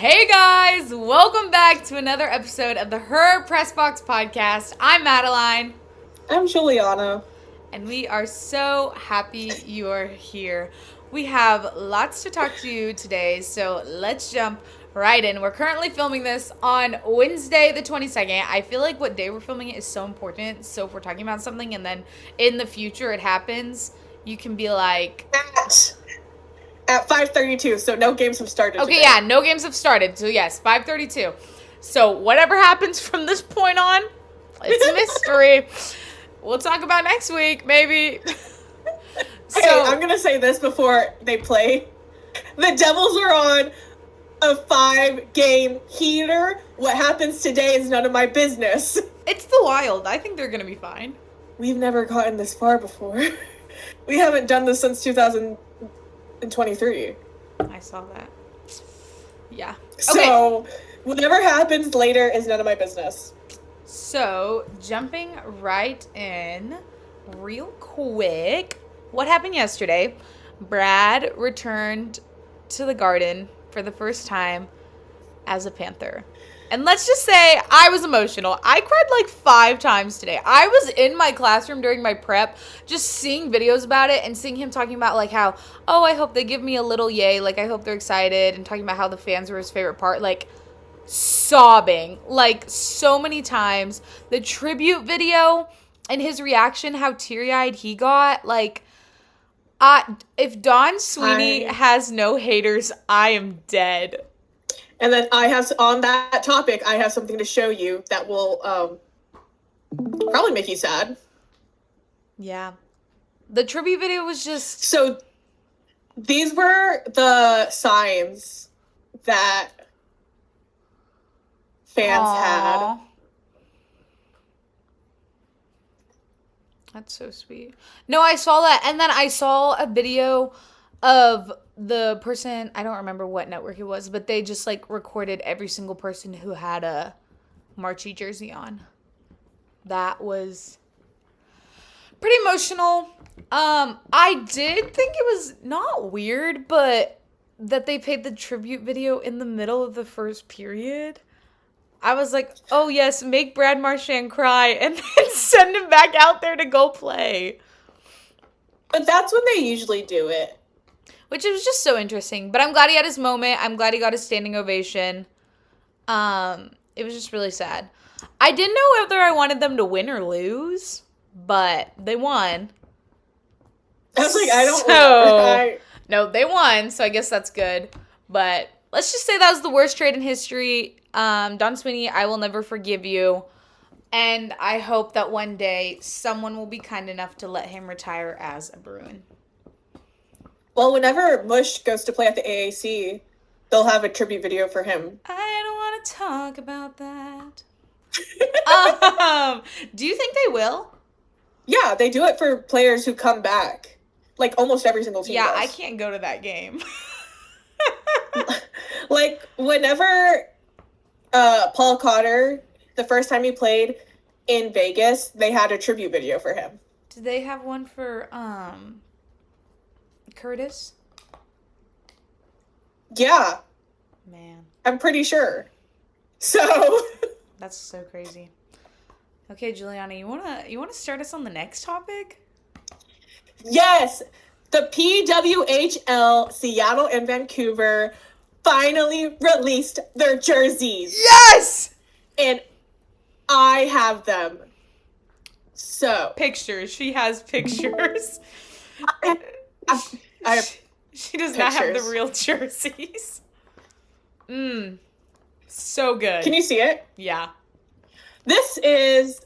Hey guys, welcome back to another episode of the Her Press Box podcast. I'm Madeline. I'm Juliana. And we are so happy you're here. We have lots to talk to you today, so let's jump right in. We're currently filming this on Wednesday the 22nd. I feel like what day we're filming it is so important. So if we're talking about something and then in the future it happens, you can be like... At 5:32, so no games have started Okay, today. yeah, no games have started. So yes, 5:32. So whatever happens from this point on, it's a mystery. We'll talk about next week, maybe. Hey, I'm gonna say this before they play. The Devils are on a 5-game heater. What happens today is none of my business. It's the Wild. I think they're gonna be fine. We've never gotten this far before. We haven't done this since 2023. I saw that. Yeah. So, whatever happens later is none of my business. So, jumping right in real quick. What happened yesterday? Brad returned to the Garden for the first time as a Panther. And let's just say I was emotional. I cried like 5 times today. I was in my classroom during my prep just seeing videos about it and seeing him talking about like how, oh, I hope they give me a little yay. Like, I hope they're excited, and talking about how the fans were his favorite part. Like, sobbing like so many times. The tribute video and his reaction, how teary-eyed he got. Like, if Don Sweeney has no haters, I am dead. And then on that topic, I have something to show you that will probably make you sad. Yeah. The tribute video was just... So, these were the signs that fans had. That's so sweet. No, I saw that. And then I saw a video of the person, I don't remember what network it was, but they just like recorded every single person who had a Marchie jersey on. That was pretty emotional. I did think it was not weird, but that they played the tribute video in the middle of the first period. I was like, oh yes, make Brad Marchand cry and then send him back out there to go play. But that's when they usually do it. Which was just so interesting. But I'm glad he had his moment. I'm glad he got his standing ovation. It was just really sad. I didn't know whether I wanted them to win or lose, but they won. I was like, I don't know. No, they won, so I guess that's good. But let's just say that was the worst trade in history. Don Sweeney, I will never forgive you. And I hope that one day someone will be kind enough to let him retire as a Bruin. Well, whenever Mush goes to play at the AAC, they'll have a tribute video for him. I don't want to talk about that. Do you think they will? Yeah, they do it for players who come back. Like, almost every single team does. I can't go to that game. Like, whenever Paul Cotter, the first time he played in Vegas, they had a tribute video for him. Did they have one for, Curtis? Yeah. Man. I'm pretty sure. So. That's so crazy. Okay, Juliana, you wanna start us on the next topic? Yes! The PWHL, Seattle and Vancouver, finally released their jerseys. Yes! And I have them. So. Pictures. She has pictures. I have she does not have the real jerseys. So good. Can you see it? Yeah. This is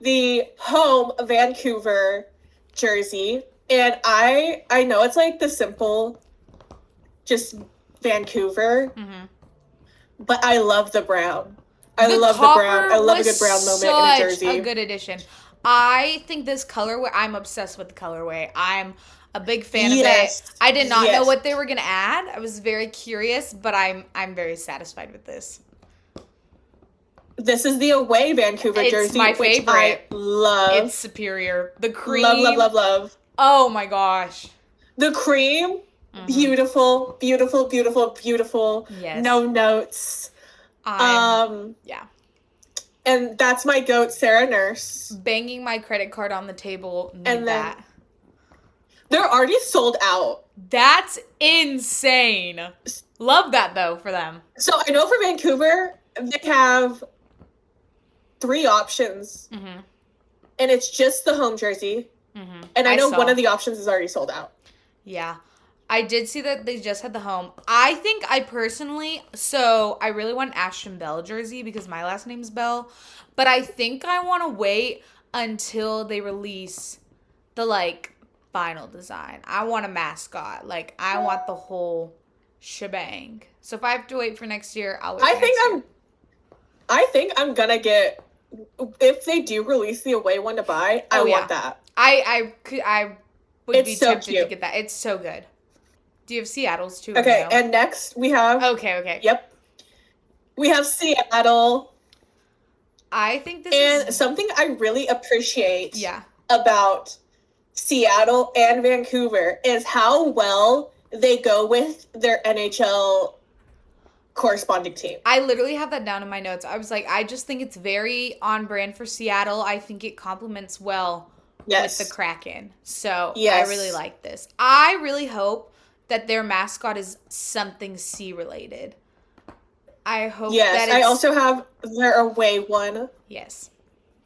the home Vancouver jersey. And I know it's like the simple, just Vancouver. Mm-hmm. But I love the brown. I love the brown. I love a good brown moment in a jersey. A good addition. I think this colorway, I'm obsessed with the colorway. I'm a big fan of it. I did not know what they were going to add. I was very curious, but I'm very satisfied with this. This is the away Vancouver jersey. It's my favorite. I love. It's superior. The cream. Love. Oh my gosh. The cream Beautiful, beautiful, beautiful, beautiful. Yes. No notes. Yeah. And that's my goat, Sarah Nurse. Banging my credit card on the table. Need And then that. they're already sold out. That's insane. Love that, though, for them. So I know for Vancouver, they have 3 options. Mm-hmm. And it's just the home jersey. Mm-hmm. And I know one of the options is already sold out. Yeah. I did see that they just had the home. I think I really want an Ashton Bell jersey because my last name's Bell. But I think I want to wait until they release the, final design. I want a mascot. I want the whole shebang. So if I have to wait for next year, I'll wait for next year. I think I'm going to get, if they do release the away one to buy, I want that. I would be tempted cute to get that. It's so good. Do you have Seattle's too? Okay, and next we have... Okay. Yep. We have Seattle. I think this is... And something I really appreciate Yeah. about Seattle and Vancouver is how well they go with their NHL corresponding team. I literally have that down in my notes. I was like, I just think it's very on brand for Seattle. I think it complements well with the Kraken. So I really like this. I really hope that their mascot is something sea related. I hope that I also have their away one. Yes.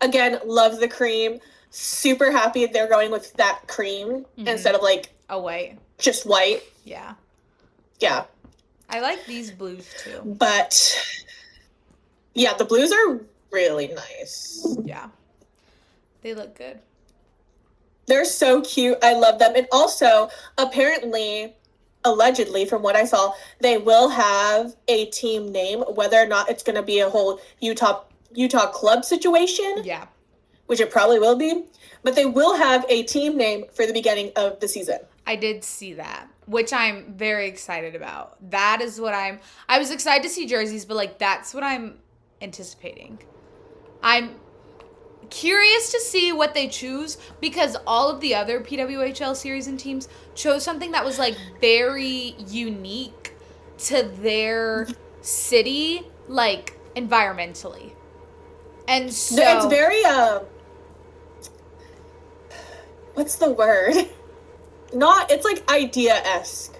Again, love the cream. Super happy they're going with that cream instead of white. Just white. Yeah. Yeah. I like these blues too. But yeah, the blues are really nice. Yeah. They look good. They're so cute. I love them. And also, apparently, allegedly, from what I saw, they will have a team name, whether or not it's going to be a whole Utah club situation. Yeah. Which it probably will be. But they will have a team name for the beginning of the season. I did see that, which I'm very excited about. That is what I was excited to see jerseys, but that's what I'm anticipating. I'm curious to see what they choose because all of the other PWHL series and teams chose something that was very unique to their city, environmentally. And so it's very what's the word? It's idea-esque.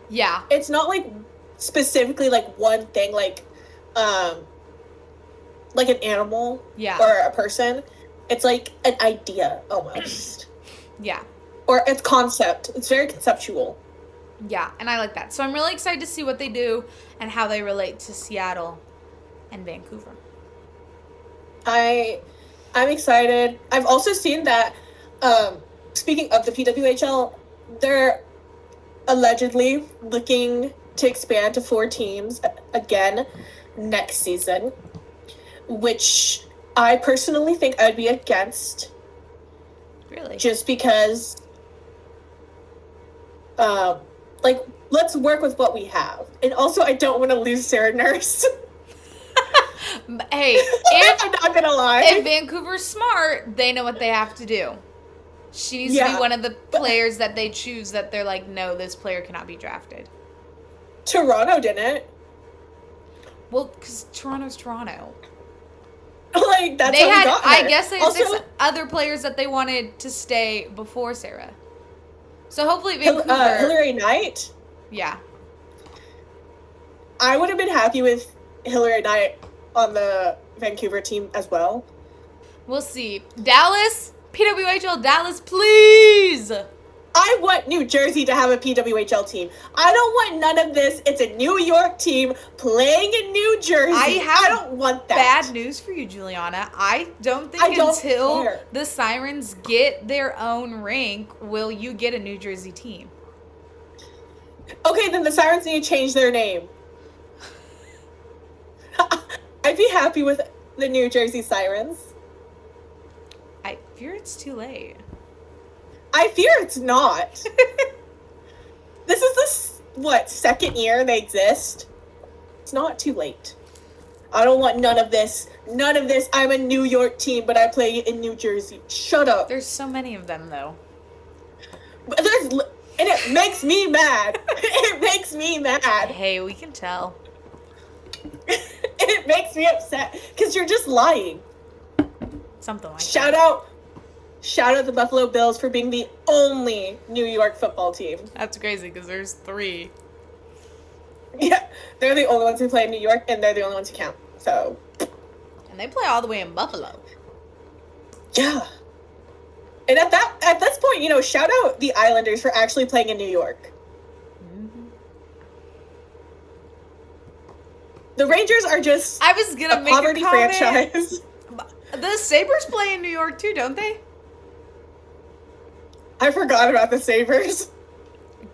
Yeah. It's not specifically one thing like an animal or a person. It's an idea almost. Yeah. Or it's concept. It's very conceptual. Yeah, and I like that. So I'm really excited to see what they do and how they relate to Seattle and Vancouver. I'm excited. I've also seen that speaking of the PWHL, they're allegedly looking to expand to 4 teams again next season, which I personally think I'd be against. Really? Just because, let's work with what we have. And also, I don't want to lose Sarah Nurse. Hey, I'm not gonna lie. If Vancouver's smart, they know what they have to do. She needs to be one of the players that they choose that they're like, no, this player cannot be drafted. Toronto didn't. Well, because Toronto's Toronto. That's how we got her. I guess they had 6 other players that they wanted to stay before Sarah. So hopefully Vancouver... Hillary Knight? Yeah. I would have been happy with Hillary Knight on the Vancouver team as well. We'll see. Dallas, PWHL Dallas, please! I want New Jersey to have a PWHL team. I don't want none of this. It's a New York team playing in New Jersey. I don't want that. Bad news for you, Juliana. I don't think until the Sirens get their own rink will you get a New Jersey team. Okay, then the Sirens need to change their name. I'd be happy with the New Jersey Sirens. I fear it's too late. I fear it's not. This is the, second year they exist? It's not too late. I don't want none of this. None of this. I'm a New York team, but I play in New Jersey. Shut up. There's so many of them, though. And it makes me mad. It makes me mad. Hey, we can tell. It makes me upset because you're just lying. Something like Shout that. out the Buffalo Bills for being the only New York football team. That's crazy because there's 3. Yeah, they're the only ones who play in New York, and they're the only ones who count. So, And they play all the way in Buffalo. yeah. And at this point, shout out the Islanders for actually playing in New York. Mm-hmm. The Rangers are just I was gonna make poverty a comment. franchise. The Sabres play in New York too, don't they? I forgot about the Sabres.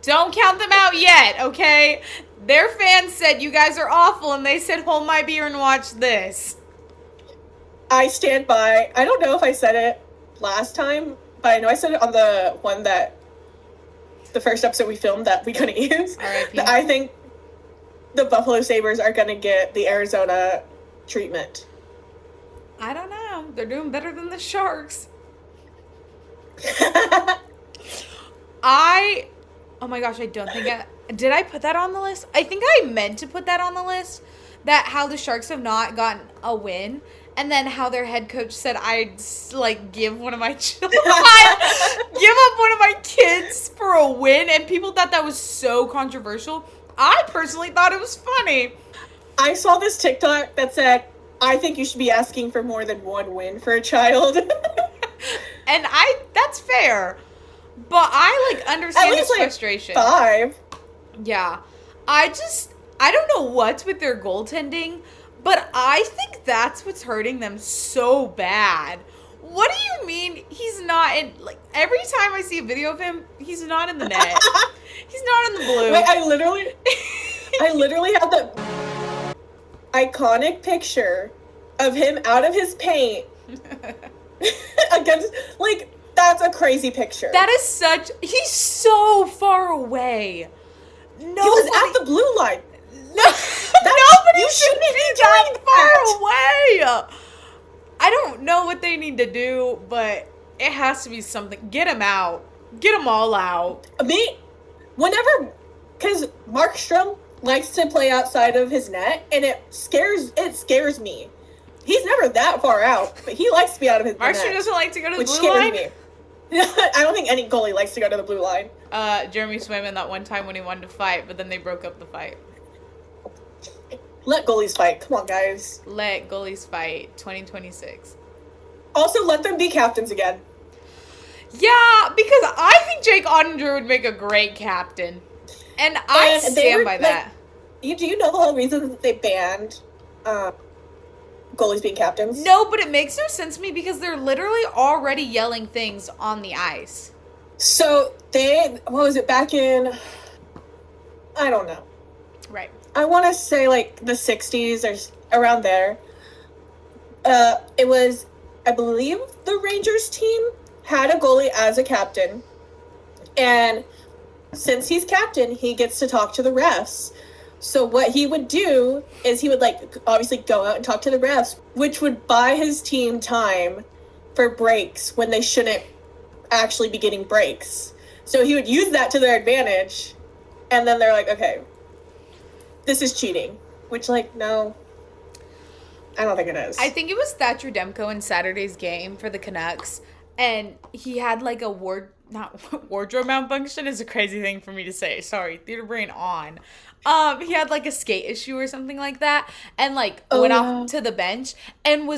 Don't count them out yet, okay? Their fans said you guys are awful, and they said hold my beer and watch this. I stand by. I don't know if I said it last time, but I know I said it on the first episode we filmed that we couldn't use. R.I.P. I think the Buffalo Sabres are going to get the Arizona treatment. I don't know. They're doing better than the Sharks. Oh my gosh, I don't think did I put that on the list? I think I meant to put that on the list. That how the Sharks have not gotten a win. And then how their head coach said I'd give one of my children, give up one of my kids for a win. And people thought that was so controversial. I personally thought it was funny. I saw this TikTok that said, I think you should be asking for more than one win for a child. And that's fair. But I understand his frustration. 5. Yeah. I don't know what's with their goaltending, but I think that's what's hurting them so bad. What do you mean he's not in, every time I see a video of him, he's not in the net. He's not in the blue. Wait, I literally have the iconic picture of him out of his paint against, that's a crazy picture. That is he's so far away. He was at the blue line. Nobody you should shouldn't be be that doing far away. I don't know what they need to do, but it has to be something. Get him out. Get them all out. Because Markstrom likes to play outside of his net, and it scares me. He's never that far out, but he likes to be out of his net. Markstrom doesn't like to go to the which blue line? scares me. I don't think any goalie likes to go to the blue line. Jeremy Swayman that one time when he wanted to fight, but then they broke up the fight. Let goalies fight. Come on, guys. Let goalies fight. 2026. Also, let them be captains again. Yeah, because I think Jake Ottinger would make a great captain. And I stand by that. Do you know the whole reason that they banned goalies being captains? No, but it makes no sense to me because they're literally already yelling things on the ice. So what was it, back in, I don't know. Right. I want to say the 60s or around there. It was, I believe, the Rangers team had a goalie as a captain. And since he's captain, he gets to talk to the refs. So what he would do is he would obviously go out and talk to the refs, which would buy his team time for breaks when they shouldn't actually be getting breaks. So he would use that to their advantage. And then they're like, okay, this is cheating. Which, no, I don't think it is. I think it was Thatcher Demko in Saturday's game for the Canucks. And he had a wardrobe malfunction is a crazy thing for me to say. Sorry, theater brain on. He had a skate issue or something like that. And went off to the bench and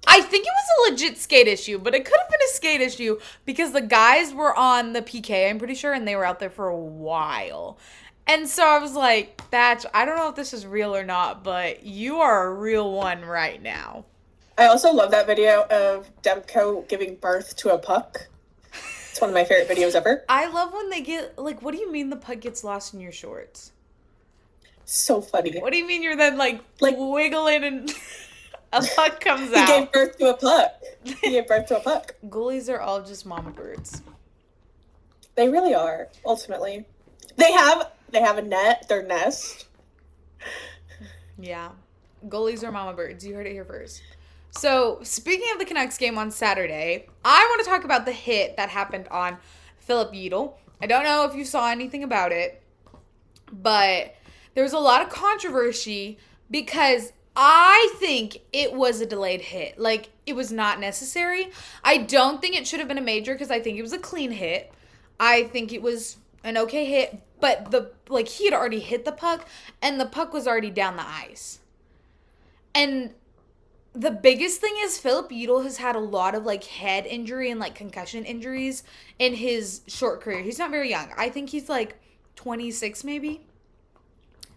I think it was a legit skate issue, but it could have been a skate issue because the guys were on the PK, I'm pretty sure, and they were out there for a while. And so I was like, Thatch, I don't know if this is real or not, but you are a real one right now. I also love that video of Demko giving birth to a puck. It's one of my favorite videos ever. I love when they get, what do you mean the puck gets lost in your shorts? So funny. What do you mean you're then, wiggling and a puck comes out? He gave birth to a puck. Goalies are all just mama birds. They really are, ultimately. They have a net, their nest. Yeah. Goalies are mama birds. You heard it here first. So, speaking of the Canucks game on Saturday, I want to talk about the hit that happened on Philip Yedel. I don't know if you saw anything about it, but there was a lot of controversy because I think it was a delayed hit. Like, it was not necessary. I don't think it should have been a major because I think it was a clean hit. I think it was an okay hit, but he had already hit the puck and the puck was already down the ice. And the biggest thing is Philip Udall has had a lot of like head injury and like concussion injuries in his short career. He's not very young. I think he's like 26 maybe.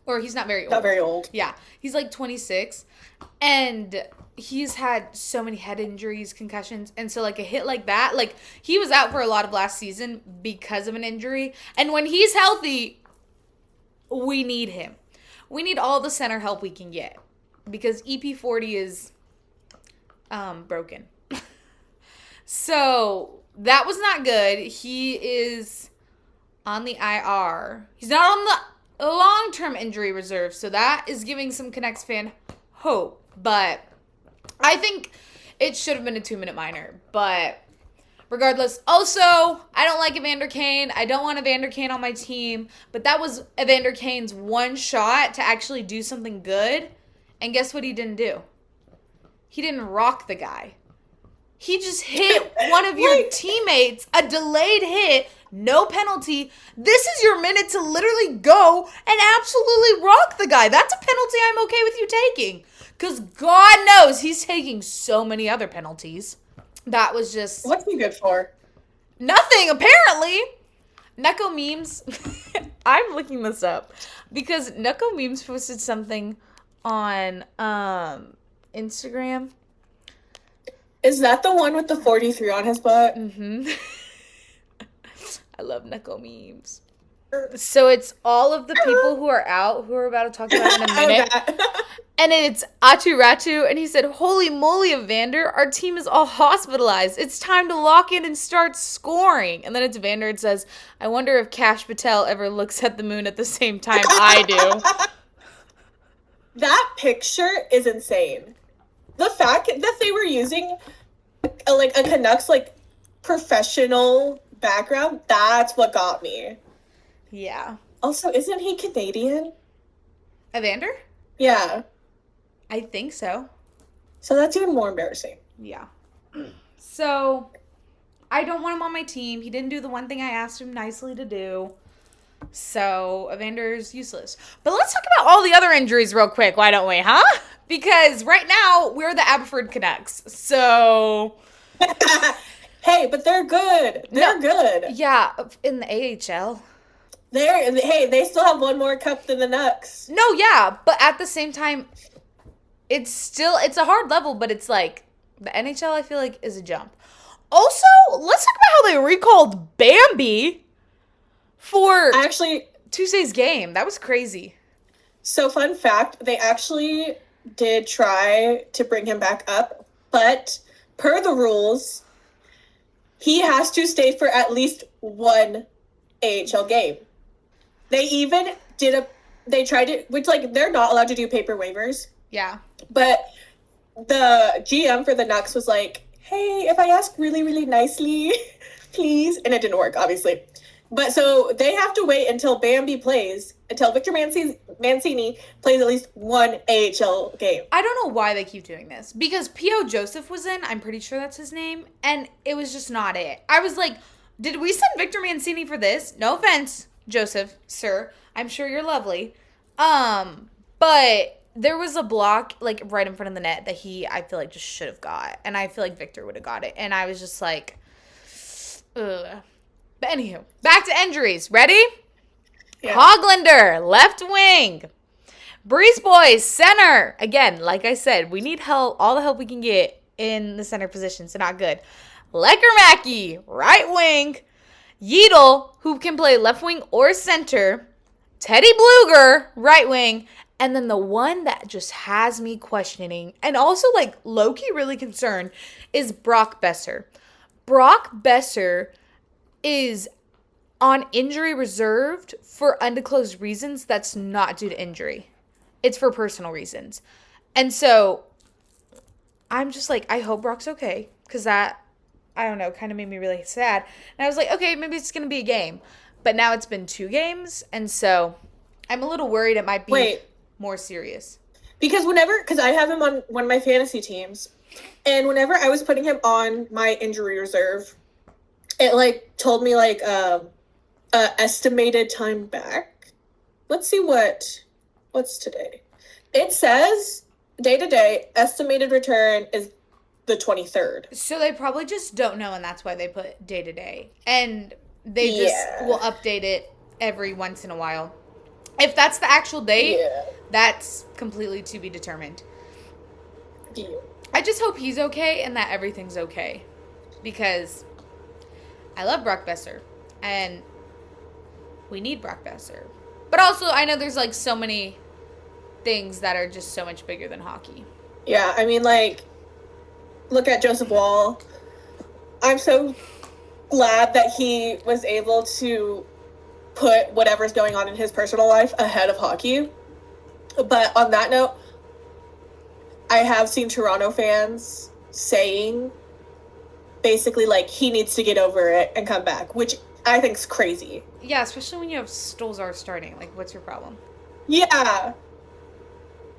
Or he's not very old. Not very old. Yeah. He's like 26. And he's had so many head injuries, concussions. And so like a hit like that, like he was out for a lot of last season because of an injury. And when he's healthy, we need him. We need all the center help we can get. Because EP40 is broken. So that was not good. He is on the IR. He's not on the long-term injury reserve, so that is giving some Canucks fan hope. But I think it should have been a 2-minute minor. But regardless, also, I don't like Evander Kane. I don't want Evander Kane on my team. But that was Evander Kane's one shot to actually do something good. And guess what he didn't do? He didn't rock the guy. He just hit one of your teammates, a delayed hit, no penalty. This is your minute to literally go and absolutely rock the guy. That's a penalty I'm okay with you taking. Because God knows he's taking so many other penalties. That was just... What's he good for? Nothing, apparently. Neko Memes. I'm looking this up. Because Neko Memes posted something on Instagram. Is that the one with the 43 on his butt? Mm-hmm. I love Neko Memes. So it's all of the people who are out, who we're about to talk about in a minute. And it's Atu Ratu, and he said, "Holy moly, Evander, our team is all hospitalized. It's time to lock in and start scoring." And then it's Evander, it says, "I wonder if Cash Patel ever looks at the moon at the same time I do." That picture is insane. The fact that they were using a Canucks professional background, that's what got me. Yeah. Also, isn't he Canadian? Evander? Yeah. I think so. So that's even more embarrassing. Yeah. So, I don't want him on my team. He didn't do the one thing I asked him nicely to do. So, Evander's useless. But let's talk about all the other injuries real quick, why don't we, huh? Because right now, we're the Aberford Canucks. So... Hey, but they're good. They're good. Yeah, in the AHL. They still have one more cup than the Nucks. No, yeah, but at the same time, it's a hard level, but it's like, the NHL, I feel like, is a jump. Also, let's talk about how they recalled Bambi for Tuesday's game. That was crazy. So, fun fact, they actually did try to bring him back up, but per the rules, he has to stay for at least one AHL game. They even they tried it, which, they're not allowed to do paper waivers. Yeah. But the GM for the Nucks was like, hey, if I ask really, really nicely, please. And it didn't work, obviously. But so they have to wait until Bambi plays, until Victor Mancini plays at least one AHL game. I don't know why they keep doing this. Because P.O. Joseph was in, I'm pretty sure that's his name, and it was just not it. I was like, did we send Victor Mancini for this? No offense, Joseph, sir. I'm sure you're lovely. But there was a block, right in front of the net that I feel like, just should have got. And I feel like Victor would have got it. And I was just like, ugh. But anywho, back to injuries. Ready? Yeah. Hoglander, left wing. Breeze Boys, center. Again, like I said, we need help, all the help we can get in the center position, so not good. Lekermacki, right wing. Yeadle, who can play left wing or center. Teddy Bluger, right wing. And then the one that just has me questioning, and also, low-key really concerned, is Brock Besser. Brock Besser is on injury reserved for undisclosed reasons that's not due to injury. It's for personal reasons. And so I'm just I hope Brock's okay, because that, I don't know, kind of made me really sad. And I was like, okay, maybe it's going to be a game. but now it's been 2 games, and so I'm a little worried it might be more serious. Because I have him on one of my fantasy teams, and whenever I was putting him on my injury reserve, it like told me like estimated time back. Let's see what's today. It says day to day estimated return is the 23rd. So they probably just don't know, and that's why they put day to day. And they just will update it every once in a while. If that's the actual date, that's completely to be determined. Yeah. I just hope he's okay and that everything's okay. Because I love Brock Besser. And we need Brock Besser. But also, I know there's like so many things that are just so much bigger than hockey. Yeah, I mean, like, look at Joseph Wall. I'm so glad that he was able to put whatever's going on in his personal life ahead of hockey. But on that note, I have seen Toronto fans saying basically like he needs to get over it and come back, which I think is crazy. Yeah, especially when you have Stolzar starting. Like, what's your problem? Yeah.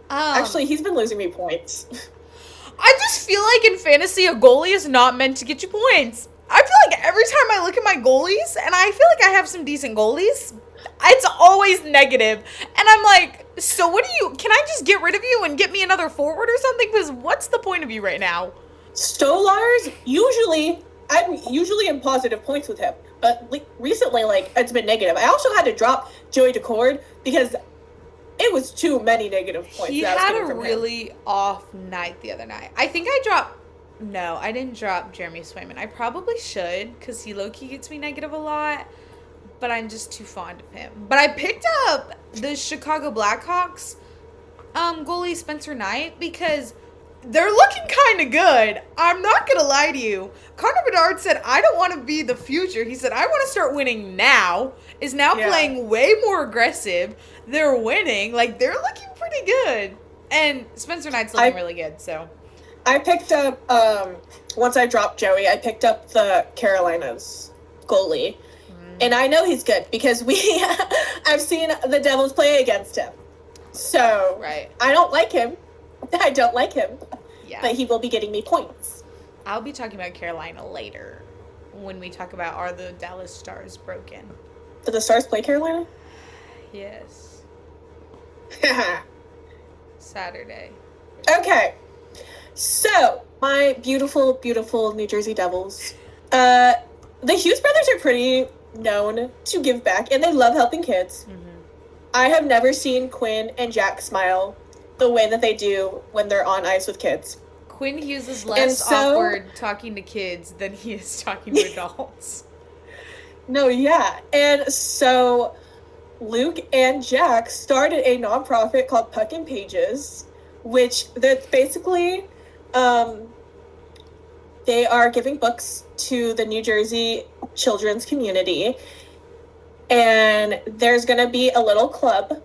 Actually, he's been losing me points. I just feel like in fantasy, a goalie is not meant to get you points. I feel like every time I look at my goalies, and I feel like I have some decent goalies, it's always negative. And I'm like, so can I just get rid of you and get me another forward or something? Because what's the point of you right now? Stolarz, I'm usually in positive points with him. But recently, like, it's been negative. I also had to drop Joey Decord because it was too many negative points. He had a really off night the other night. I think I didn't drop Jeremy Swayman. I probably should because he low-key gets me negative a lot, but I'm just too fond of him. But I picked up the Chicago Blackhawks goalie Spencer Knight because they're looking kind of good. I'm not going to lie to you. Connor Bedard said, I don't want to be the future. He said, I want to start winning now. Is now playing way more aggressive. They're winning. Like, they're looking pretty good. And Spencer Knight's looking really good, so. I picked up, once I dropped Joey, I picked up the Carolinas goalie. And I know he's good because I've seen the Devils play against him. So, I don't like him. I don't like him. Yeah. But he will be getting me points. I'll be talking about Carolina later when we talk about are the Dallas Stars broken. Do the Stars play Carolina? Yes. Saturday. Okay. So, my beautiful, beautiful New Jersey Devils. The Hughes brothers are pretty known to give back, and they love helping kids. Mm-hmm. I have never seen Quinn and Jack smile the way that they do when they're on ice with kids. Quinn Hughes is less awkward talking to kids than he is talking to adults. No, yeah. And so Luke and Jack started a nonprofit called Puck and Pages, which that's basically they are giving books to the New Jersey children's community. And there's going to be a little club.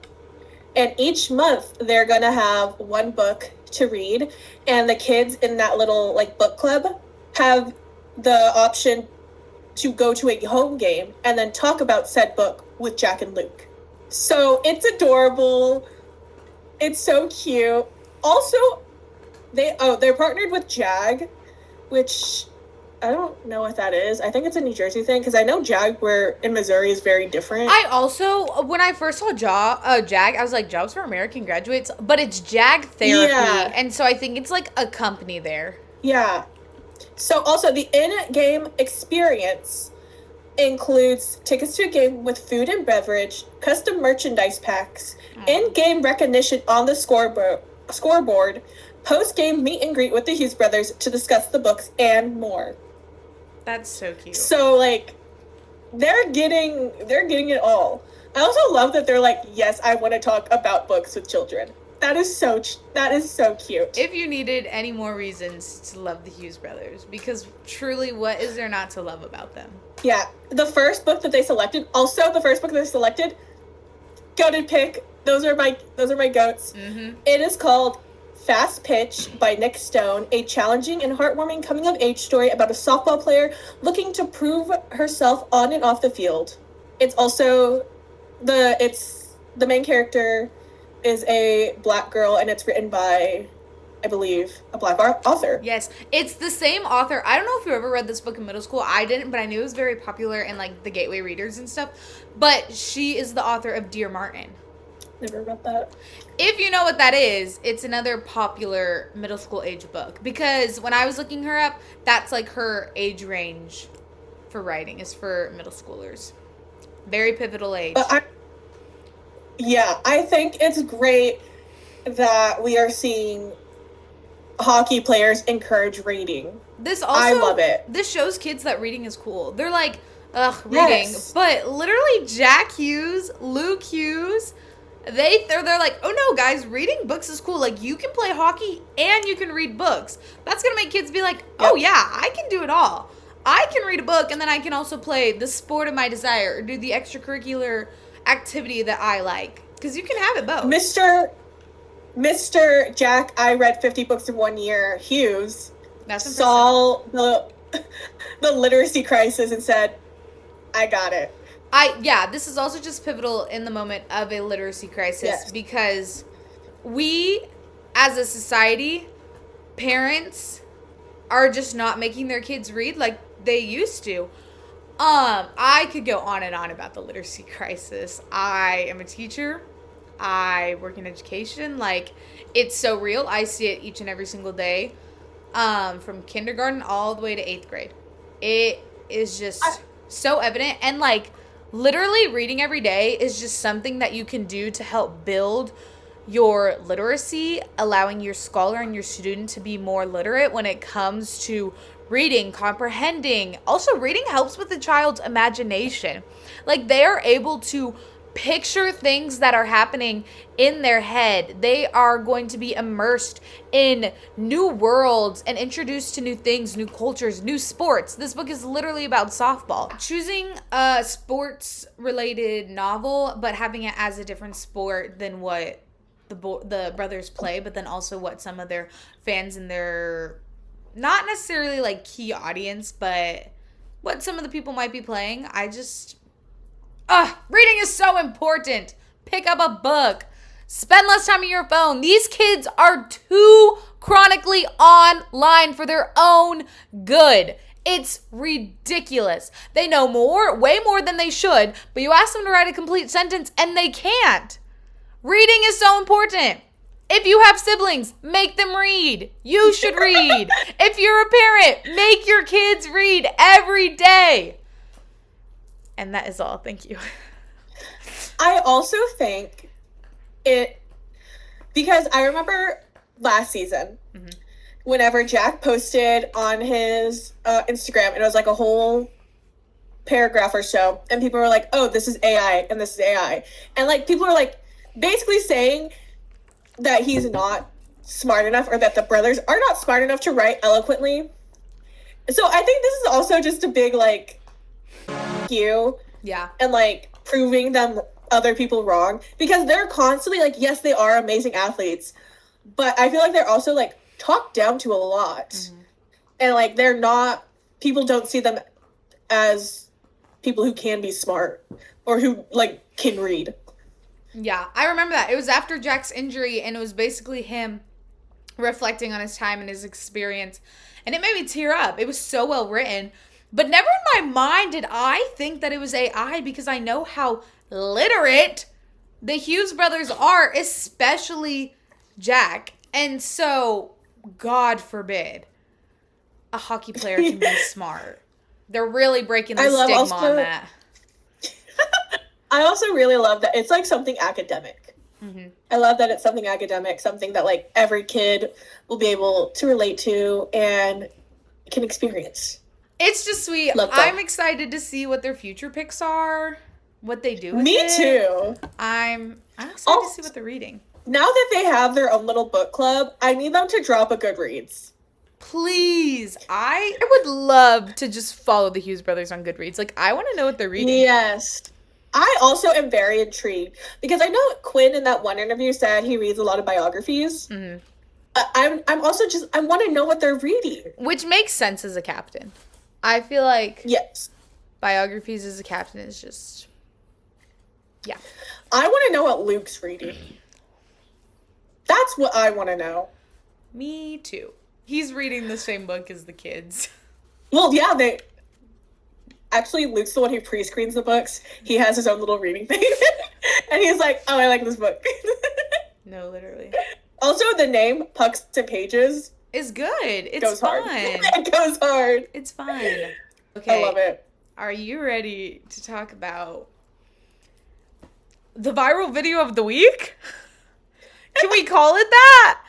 And each month, they're going to have one book to read. And the kids in that little, like, book club have the option to go to a home game and then talk about said book with Jack and Luke. So, it's adorable. It's so cute. Also, they're partnered with Jag, which I don't know what that is. I think it's a New Jersey thing because I know Jag where in Missouri is very different. I also, when I first saw Jag, I was like, Jobs for American Graduates, but it's Jag Therapy, and so I think it's like a company there. Yeah. So also the in-game experience includes tickets to a game with food and beverage, custom merchandise packs, in-game recognition on the scoreboard, post-game meet and greet with the Hughes brothers to discuss the books, and more. That's so cute. So, like, they're getting it all. I also love that they're like, yes, I want to talk about books with children. That is so cute. If you needed any more reasons to love the Hughes brothers, because truly, what is there not to love about them? Yeah, the first book that they selected, goated pick. Those are my goats. Mm-hmm. It is called Fast Pitch by Nick Stone, a challenging and heartwarming coming-of-age story about a softball player looking to prove herself on and off the field. it's also the main character is a Black girl, and it's written by, I believe, a Black author. Yes, it's the same author. I don't know if you ever read this book in middle school. I didn't, but I knew it was very popular in like the gateway readers and stuff. But she is the author of Dear Martin. Never read that. If you know what that is, it's another popular middle school age book. Because when I was looking her up, that's like her age range for writing is for middle schoolers. Very pivotal age. I think it's great that we are seeing hockey players encourage reading. I love it. This shows kids that reading is cool. They're like, ugh, reading. Yes. But literally Jack Hughes, Luke Hughes, they're like, oh no, guys, reading books is cool. Like, you can play hockey and you can read books. That's going to make kids be like, oh yeah, I can do it all. I can read a book and then I can also play the sport of my desire or do the extracurricular activity that I like. Because you can have it both. Mr. Jack, I read 50 books in 1 year, Hughes, saw the literacy crisis and said, I got it. This is also just pivotal in the moment of a literacy crisis because we, as a society, parents are just not making their kids read like they used to. I could go on and on about the literacy crisis. I am a teacher. I work in education. Like, it's so real. I see it each and every single day, from kindergarten all the way to 8th grade. It is just so evident. And, like, literally reading every day is just something that you can do to help build your literacy, allowing your scholar and your student to be more literate when it comes to reading, comprehending. Also, reading helps with the child's imagination. Like, they are able to picture things that are happening in their head. They are going to be immersed in new worlds and introduced to new things, new cultures, new sports. This book is literally about softball. Choosing a sports-related novel, but having it as a different sport than what the brothers play, but then also what some of their fans and their, not necessarily like key audience, but what some of the people might be playing. Reading is so important. Pick up a book. Spend less time on your phone. These kids are too chronically online for their own good. It's ridiculous. They know way more than they should, but you ask them to write a complete sentence and they can't. Reading is so important. If you have siblings, make them read. You should read. If you're a parent, make your kids read every day. And that is all. Thank you. I also think because I remember last season, whenever Jack posted on his Instagram, and it was like a whole paragraph or so, and people were like, oh, this is AI, and this is AI. And like, people are like, basically saying that he's not smart enough, or that the brothers are not smart enough to write eloquently. So I think this is also just a big, like, you. Yeah. And, like, proving them other people wrong. Because they're constantly, like, yes, they are amazing athletes. But I feel like they're also, like, talked down to a lot. Mm-hmm. And, like, they're not, people don't see them as people who can be smart. Or who, like, can read. Yeah, I remember that. It was after Jack's injury, and it was basically him reflecting on his time and his experience. And it made me tear up. It was so well written. But never in my mind did I think that it was AI, because I know how literate the Hughes brothers are, especially Jack. And so, God forbid, a hockey player can be smart. They're really breaking the stigma on that. I also really love that it's like something academic. Mm-hmm. I love that it's something academic, something that like every kid will be able to relate to and can experience. It's just sweet. I'm excited to see what their future picks are, what they do with Me too. I'm excited to see what they're reading. Now that they have their own little book club, I need them to drop a Goodreads. Please. I would love to just follow the Hughes brothers on Goodreads. Like, I want to know what they're reading. Yes. I also am very intrigued because I know Quinn in that one interview said he reads a lot of biographies. Mm-hmm. I'm also I want to know what they're reading. Which makes sense as a captain. I feel like yes, biographies as a captain is just Yeah. I want to know what Luke's reading. That's what I want to know. Me too. He's reading the same book as the kids. Well, yeah, actually, Luke's the one who pre-screens the books. He has his own little reading thing. And he's like, oh, I like this book. No, literally. Also, the name, Pucks and Pages, It's good. It's goes fun. hard. It goes hard. It's fun. Okay. I love it. Are you ready to talk about the viral video of the week? Can we call it that?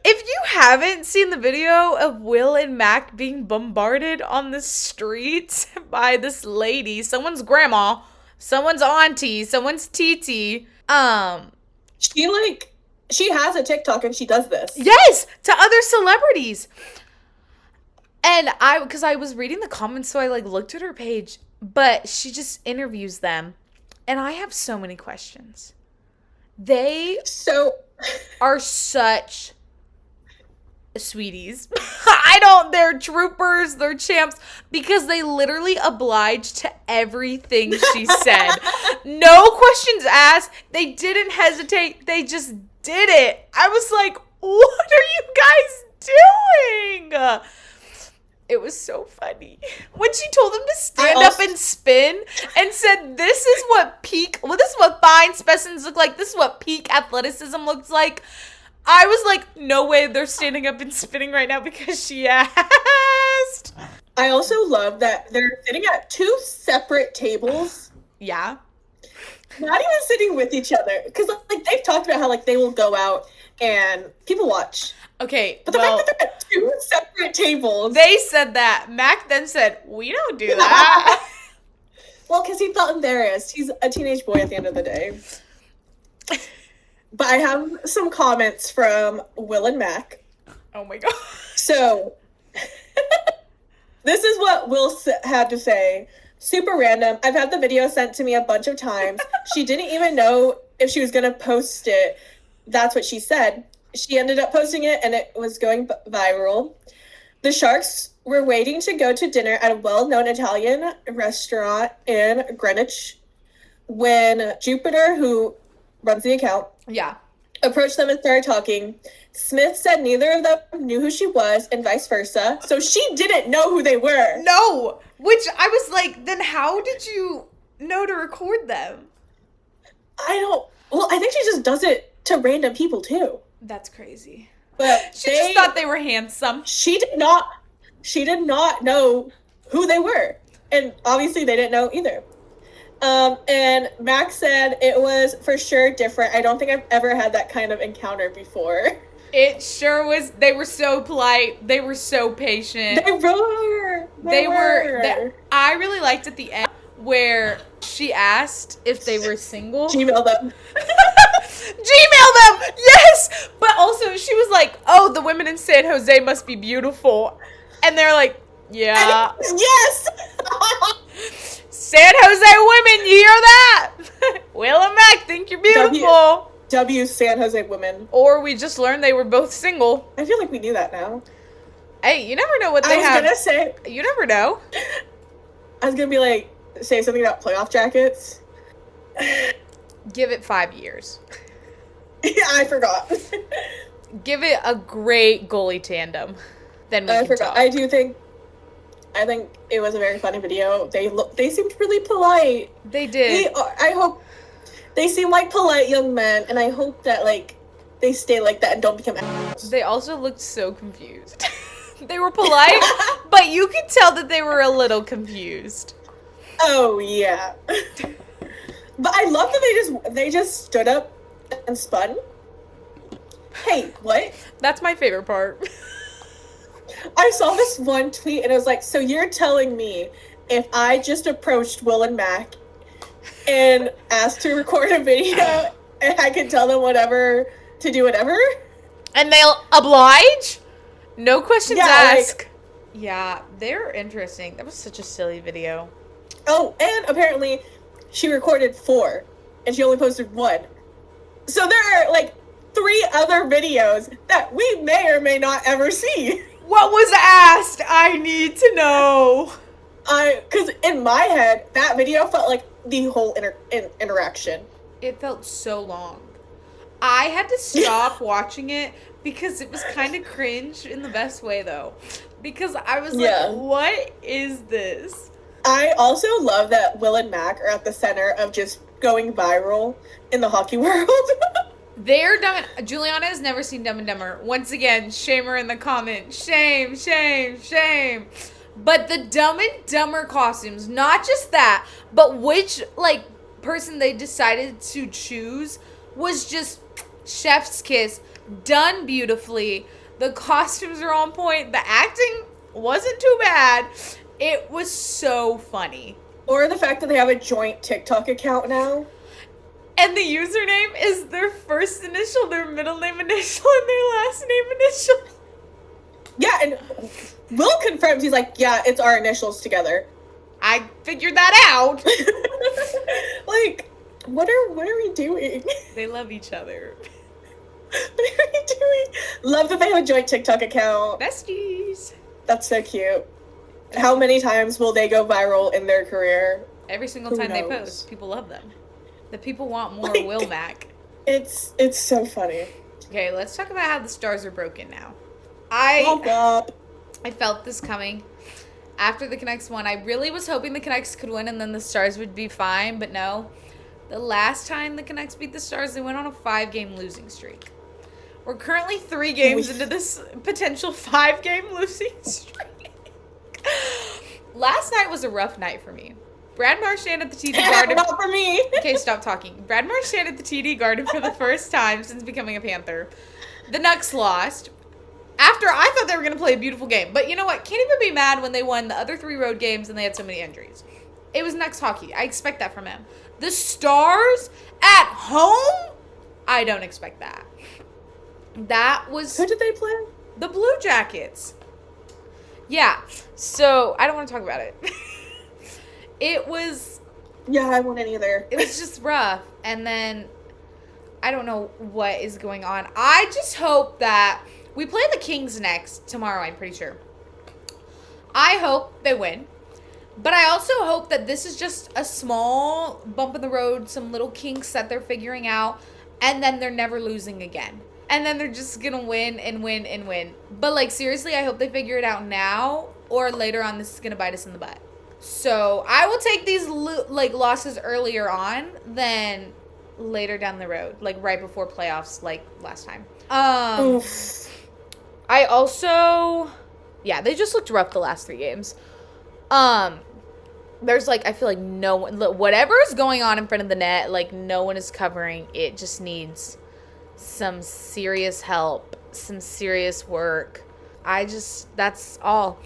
If you haven't seen the video of Will and Mac being bombarded on the streets by this lady, someone's grandma, someone's auntie, someone's titi, she has a TikTok and she does this. yes, to other celebrities. And because I was reading the comments, so I looked at her page, but she just interviews them. And I have so many questions. They are such sweeties. They're troopers, they're champs, because they literally obliged to everything she said. No questions asked. They didn't hesitate. They just did it. I was like, what are you guys doing? It was so funny. When she told them to stand up and spin and said, this is what fine specimens look like. This is what peak athleticism looks like. I was like, no way they're standing up and spinning right now because she asked. I also love that they're sitting at two separate tables. Yeah. Not even sitting with each other. Because they've talked about how they will go out and people watch. Okay, but the fact that they're at two separate tables. They said that. Mac then said, we don't do that. Well, because he felt embarrassed. He's a teenage boy at the end of the day. But I have some comments from Will and Mac. Oh my god. So, this is what Will had to say. Super random. I've had the video sent to me a bunch of times. She didn't even know if she was going to post it. That's what she said. She ended up posting it and it was going viral. The Sharks were waiting to go to dinner at a well-known Italian restaurant in Greenwich when Jupiter, who runs the account, approached them and started talking. Smith said neither of them knew who she was and vice versa. So she didn't know who they were. No, which I was like, then how did you know to record them? I think she just does it to random people too. That's crazy. But she just thought they were handsome. She did not know who they were. And obviously they didn't know either. And Max said it was for sure different. I don't think I've ever had that kind of encounter before. It sure was. They were so polite. They were so patient. They were. I really liked at the end where she asked if they were single. Gmail them. Gmail them! Yes! But also, she was like, oh, the women in San Jose must be beautiful. And they're like, yeah. Yes! San Jose women, you hear that? Will and Mac think you're beautiful. W San Jose women. Or we just learned they were both single. I feel like we knew that now. Hey, you never know what they have. I was gonna say. You never know. I was gonna be say something about playoff jackets. Give it 5 years. Yeah, I forgot. Give it a great goalie tandem. Then we can talk. I think it was a very funny video. They seemed really polite. They did. I hope they seem like polite young men, and I hope that they stay like that and don't become assholes. They also looked so confused. They were polite, but you could tell that they were a little confused. Oh yeah. But I love that they just stood up and spun. Hey, what? That's my favorite part. I saw this one tweet and it was like, so you're telling me if I just approached Will and Mac and asked to record a video and I could tell them to do whatever? And they'll oblige? No questions asked. Yeah, they're interesting. That was such a silly video. Oh, and apparently she recorded 4 and she only posted 1. So there are 3 other videos that we may or may not ever see. What was asked? I need to know. Because in my head, that video felt like the whole interaction. It felt so long. I had to stop watching it because it was kind of cringe in the best way, though. Because I was like, what is this? I also love that Will and Mac are at the center of just going viral in the hockey world. They're Dumb and... Juliana has never seen Dumb and Dumber. Once again, shame her in the comments. Shame, shame, shame. But the Dumb and Dumber costumes, not just that, but which, like, person they decided to choose was just chef's kiss, done beautifully. The costumes are on point. The acting wasn't too bad. It was so funny. Or the fact that they have a joint TikTok account now. And the username is their first initial, their middle name initial, and their last name initial. Yeah, and Will confirms, he's like, yeah, it's our initials together. I figured that out. Like, what are we doing? They love each other. What are we doing? Love that they have a joint TikTok account. Besties. That's so cute. How many times will they go viral in their career? Every single time they post, people love them. The people want more Will Mac. It's so funny. Okay, let's talk about how the stars are broken now. I felt this coming. After the Canucks won, I really was hoping the Canucks could win and then the Stars would be fine, but no. The last time the Canucks beat the Stars, they went on a 5-game losing streak. We're currently 3 games into this potential 5-game losing streak. Last night was a rough night for me. Brad Marchand at the TD Garden. Not for me. Okay, stop talking. Brad Marchand at the TD Garden for the first time since becoming a Panther. The Nucks lost. After I thought they were going to play a beautiful game. But you know what? Can't even be mad when they won the other 3 road games and they had so many injuries. It was Nucks hockey. I expect that from them. The Stars at home? I don't expect that. That was... Who did they play? The Blue Jackets. Yeah. So, I don't want to talk about it. It was... Yeah, I wouldn't either. It was just rough. And then, I don't know what is going on. I just hope that... We play the Kings next tomorrow, I'm pretty sure. I hope they win. But I also hope that this is just a small bump in the road, some little kinks that they're figuring out, and then they're never losing again. And then they're just going to win and win and win. But, like, seriously, I hope they figure it out now, or later on this is going to bite us in the butt. So, I will take these, losses earlier on than later down the road. Like, right before playoffs, like last time. Oof. I also... Yeah, they just looked rough the last 3 games. There's, like, I feel like no one... Whatever is going on in front of the net, like, no one is covering. It just needs some serious help, some serious work. That's all.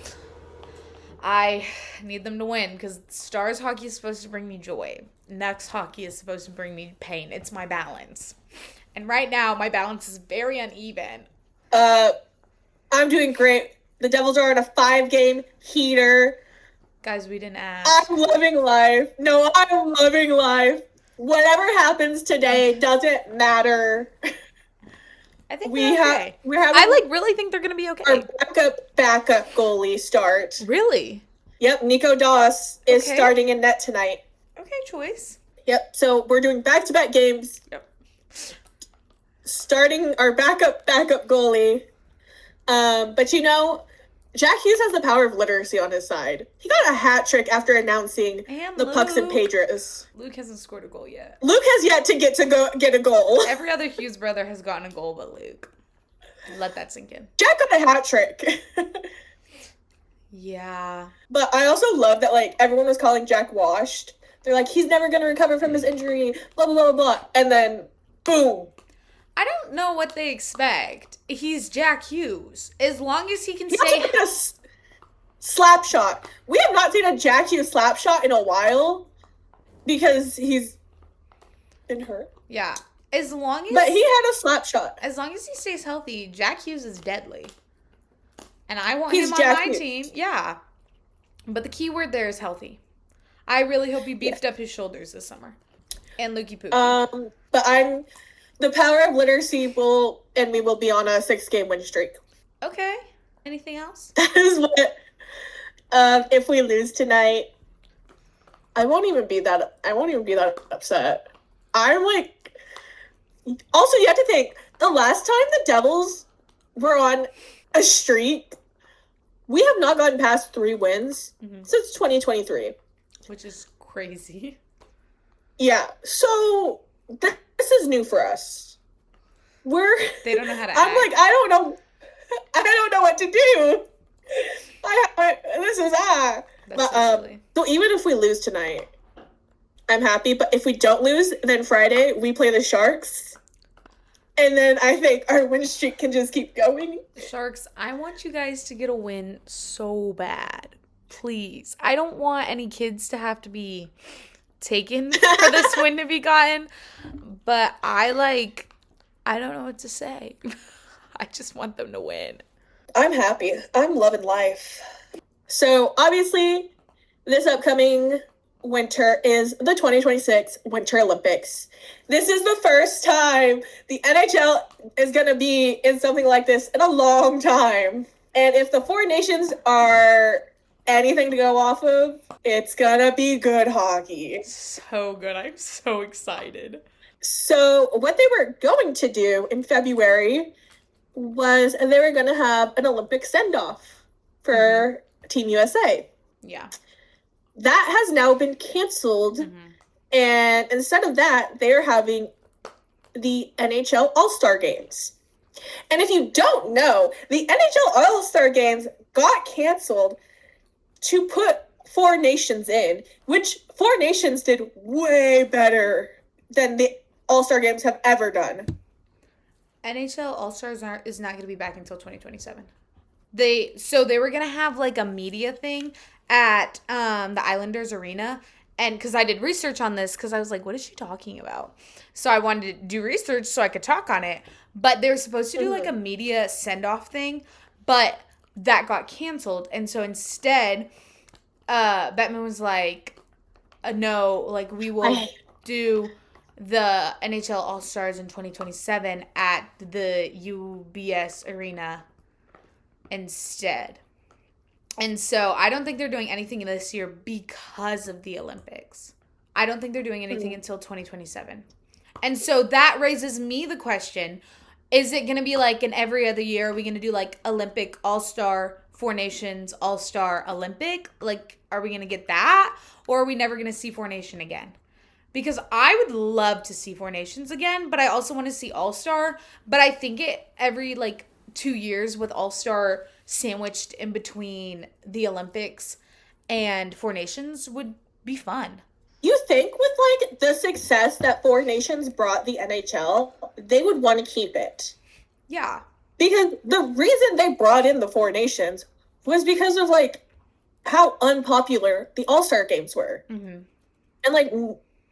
I need them to win, because Stars hockey is supposed to bring me joy. Nucks hockey is supposed to bring me pain. It's my balance. And right now, my balance is very uneven. I'm doing great. The Devils are on a 5-game heater. Guys, we didn't ask. I'm living life. No, I'm living life. Whatever happens today doesn't matter. I think we're okay. Really think they're going to be okay. Our backup goalie start. Really? Yep, Nico Doss is starting in net tonight. Okay, choice. Yep, so we're doing back-to-back games. Yep. Starting our backup goalie. But you know, Jack Hughes has the power of literacy on his side. He got a hat trick after announcing the Pucks and Pedros. Luke hasn't scored a goal yet. Luke has yet to get a goal. Every other Hughes brother has gotten a goal but Luke. Let that sink in. Jack got a hat trick. Yeah. But I also love that, like, everyone was calling Jack washed. They're like, he's never going to recover from his injury, blah, blah, blah, blah. And then, boom. I don't know what they expect. He's Jack Hughes. As long as he can He stay... also did a slap shot. We have not seen a Jack Hughes slap shot in a while because he's been hurt. Yeah. But he had a slap shot. As long as he stays healthy, Jack Hughes is deadly. And I want He's him on Jack my Hughes. team. Yeah. But the key word there is healthy. I really hope he beefed up his shoulders this summer. And Lukey Poo. But the power of literacy we will be on a 6-game win streak. Okay. Anything else? That is what, if we lose tonight, I won't even be that upset. I'm like, also you have to think, the last time the Devils were on a streak, we have not gotten past 3 wins since 2023. Which is crazy. Yeah, so this is new for us. They don't know how to I'm act. like, I don't know what to do. This is That's so silly. So even if we lose tonight, I'm happy. But if we don't lose, then Friday we play the Sharks, and then I think our win streak can just keep going. Sharks, I want you guys to get a win so bad. Please. I don't want any kids to have to be taken for this win to be gotten. But I don't know what to say. I just want them to win. I'm happy. I'm loving life. So obviously, this upcoming winter is the 2026 Winter Olympics. This is the first time the NHL is going to be in something like this in a long time. And if the 4 nations are anything to go off of, it's going to be good hockey. So good. I'm so excited. So what they were going to do in February was they were going to have an Olympic send-off for Team USA. Yeah. That has now been canceled. And instead of that, they're having the NHL All Star Games. And if you don't know, the NHL All Star Games got canceled to put 4 nations in, which 4 nations did way better than the All Star Games have ever done. NHL All Stars is not going to be back until 2027. They were going to have like a media thing at the Islanders Arena. And because I did research on this, because I was like, what is she talking about? So I wanted to do research so I could talk on it. But they were supposed to do like a media send-off thing, but that got canceled. And so instead, Bettman was like, no, like we will do the NHL All Stars in 2027 at the UBS Arena instead. And so I don't think they're doing anything this year because of the Olympics. I don't think they're doing anything until 2027. And so that raises me the question, is it going to be like in every other year, are we going to do like Olympic All-Star, 4 Nations All-Star Olympic? Like, are we going to get that? Or are we never going to see 4 Nation again? Because I would love to see 4 Nations again, but I also want to see All-Star. But I think every like 2 years with All-Star sandwiched in between the Olympics and 4 Nations would be fun. You think with like the success that 4 Nations brought the NHL, they would want to keep it? Yeah. Because the reason they brought in the 4 Nations was because of like how unpopular the All-Star Games were. And like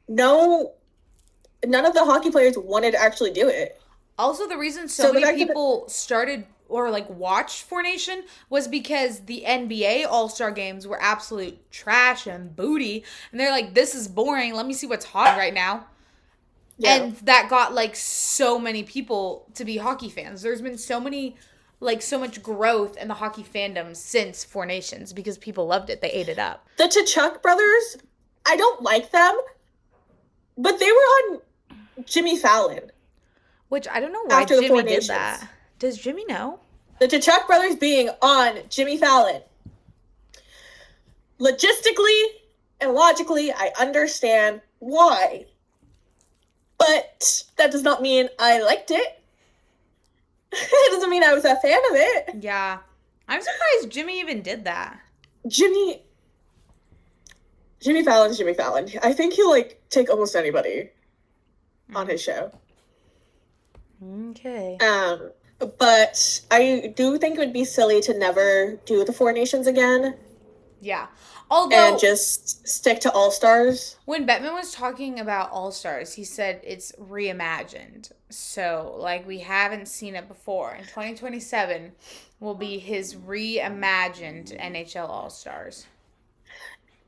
none of the hockey players wanted to actually do it. Also, the reason so many people started or like watched 4 Nation was because the NBA All-Star Games were absolute trash and booty. And they're like, this is boring. Let me see what's hot right now. Yeah. And that got like so many people to be hockey fans. There's been so much growth in the hockey fandom since 4 Nations because people loved it. They ate it up. The Tkachuk brothers, I don't like them, but they were on Jimmy Fallon. Which I don't know why Jimmy did that. Does Jimmy know? The Tkachuk brothers being on Jimmy Fallon. Logistically and logically, I understand why. But that does not mean I liked it. It doesn't mean I was a fan of it. Yeah. I'm surprised Jimmy even did that. Jimmy Fallon's Jimmy Fallon. I think he'll like take almost anybody on his show. Okay. But I do think it would be silly to never do the 4 Nations again. Yeah. And just stick to All-Stars. When Bettman was talking about All-Stars, he said it's reimagined. So, like, we haven't seen it before. In 2027 will be his reimagined NHL All-Stars.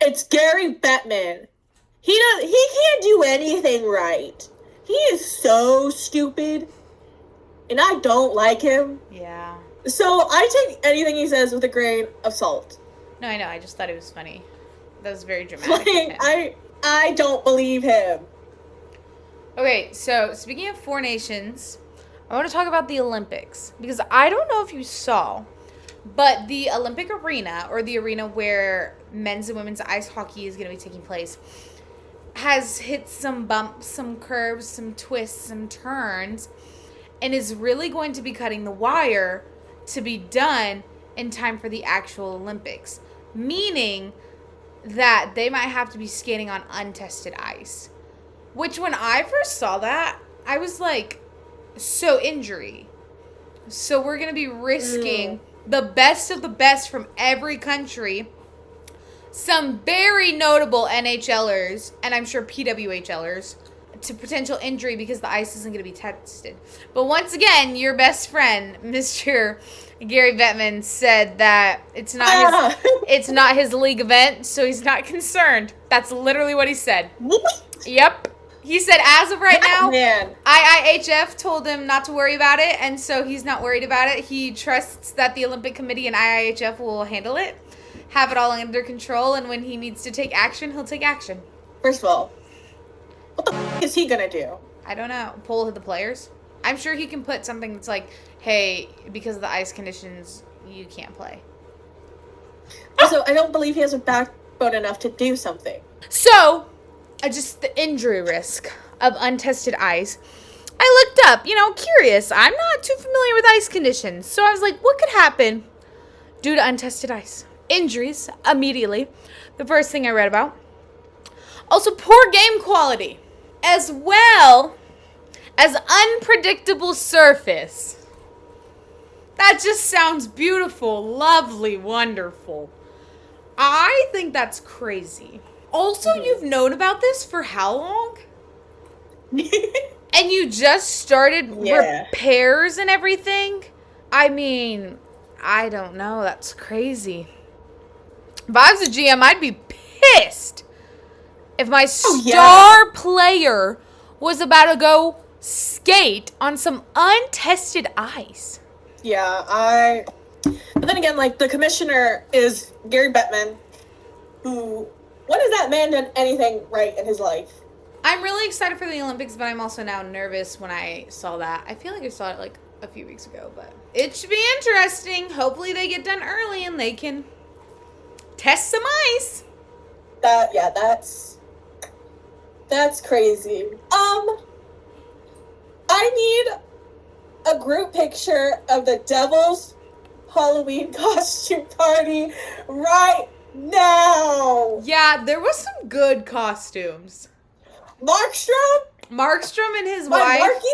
It's Gary Bettman. He can't do anything right. He is so stupid. And I don't like him. Yeah. So I take anything he says with a grain of salt. No, I know. I just thought it was funny. That was very dramatic. Like, I don't believe him. Okay, so speaking of four nations, I want to talk about the Olympics. Because I don't know if you saw, but the Olympic arena, or the arena where men's and women's ice hockey is going to be taking place, has hit some bumps, some curves, some twists, some turns, and is really going to be cutting the wire to be done in time for the actual Olympics. Meaning that they might have to be skating on untested ice. Which, when I first saw that, I was like, so injury. So we're going to be risking the best of the best from every country, some very notable NHLers, and I'm sure PWHLers, to potential injury because the ice isn't going to be tested. But once again, your best friend, Mr. Gary Bettman, said that it's not his league event, so he's not concerned. That's literally what he said. Yep. He said as of right now, IIHF told him not to worry about it, and so he's not worried about it. He trusts that the Olympic Committee and IIHF will handle it, have it all under control, and when he needs to take action, he'll take action. First of all, what the is he gonna do? I don't know. Poll the players? I'm sure he can put something that's like, hey, because of the ice conditions, you can't play. Also, I don't believe he has a backbone enough to do something. So, just the injury risk of untested ice. I looked up, curious. I'm not too familiar with ice conditions. So I was like, what could happen due to untested ice? Injuries, immediately. The first thing I read about. Also, poor game quality, as well as unpredictable surface. That just sounds beautiful, lovely, wonderful. I think that's crazy. Also, you've known about this for how long? And you just started repairs and everything? I mean, I don't know. That's crazy. If I was a GM, I'd be pissed if my star player was about to go skate on some untested ice. Yeah, But then again, the commissioner is Gary Bettman, who... When has that man done anything right in his life? I'm really excited for the Olympics, but I'm also now nervous when I saw that. I feel like I saw it a few weeks ago, but it should be interesting. Hopefully they get done early and they can test some ice. That's crazy. I need a group picture of the Devil's Halloween costume party right now. Yeah, there was some good costumes. Markstrom and his wife. Marky?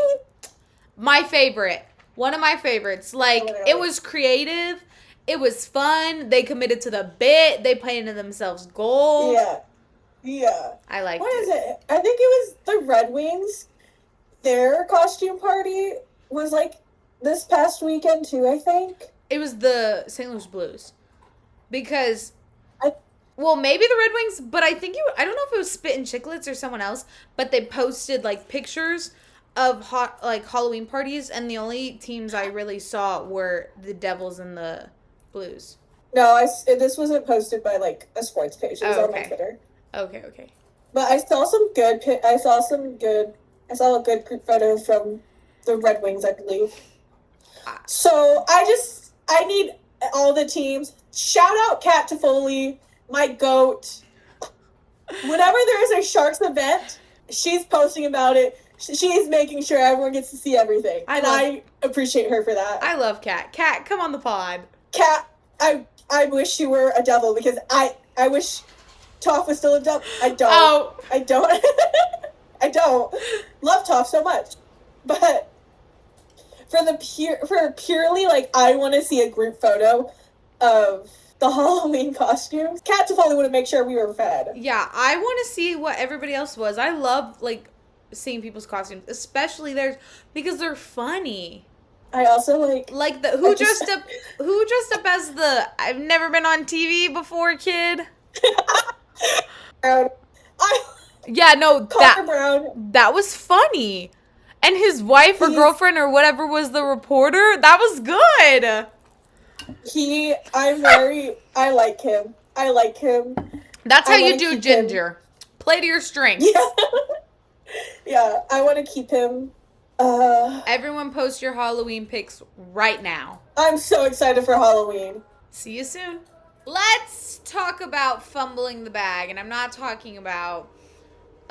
My favorite. One of my favorites. It was creative. It was fun. They committed to the bit. They painted themselves gold. Yeah. I liked it. What is it? I think it was the Red Wings. Their costume party was this past weekend too, I think. It was the St. Louis Blues. Because... Well, maybe the Red Wings, but I think I don't know if it was Spit and Chicklets or someone else, but they posted pictures of Halloween parties, and the only teams I really saw were the Devils and the Blues. No, this wasn't posted by a sports page. It was on my Twitter. Okay. But I saw a good group photo from the Red Wings, I believe. So I need all the teams. Shout out Kat Toffoli, my goat. Whenever there is a Sharks event, she's posting about it. She's making sure everyone gets to see everything. I appreciate her for that. I love Kat. Kat, come on the pod. Kat, I wish you were a Devil because I wish Toff was still a Devil. I don't. Oh. I don't. I don't. Love Toff so much. But for purely I want to see a group photo of the Halloween costumes. Kat Toffoli would make sure we were fed. Yeah, I want to see what everybody else was. I love seeing people's costumes, especially theirs, because they're funny. I also who dressed up as the I've never been on TV before kid. Brown. That was funny. And his wife or girlfriend or whatever was the reporter. That was good. I like him. That's how I you wanna do keep him. Ginger. Play to your strengths. Yeah. Yeah, I want to keep him. Everyone post your Halloween pics right now. I'm so excited for Halloween. See you soon. Let's talk about fumbling the bag. And I'm not talking about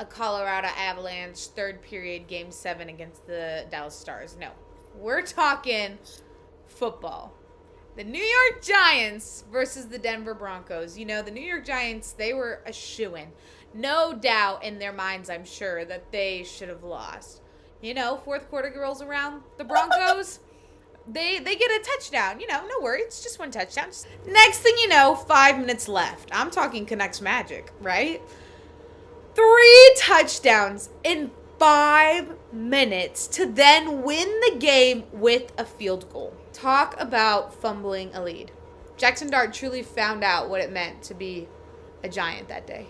a Colorado Avalanche third period game 7 against the Dallas Stars. No. We're talking football. The New York Giants versus the Denver Broncos. You know, the New York Giants, they were a shoo-in. No doubt in their minds, I'm sure, that they should have lost. You know, fourth quarter rolls around. The Broncos, they get a touchdown. You know, no worries. It's just one touchdown. Next thing you know, 5 minutes left. I'm talking Canucks magic, right? 3 touchdowns in 5 minutes to then win the game with a field goal. Talk about fumbling a lead. Jackson Dart truly found out what it meant to be a Giant that day.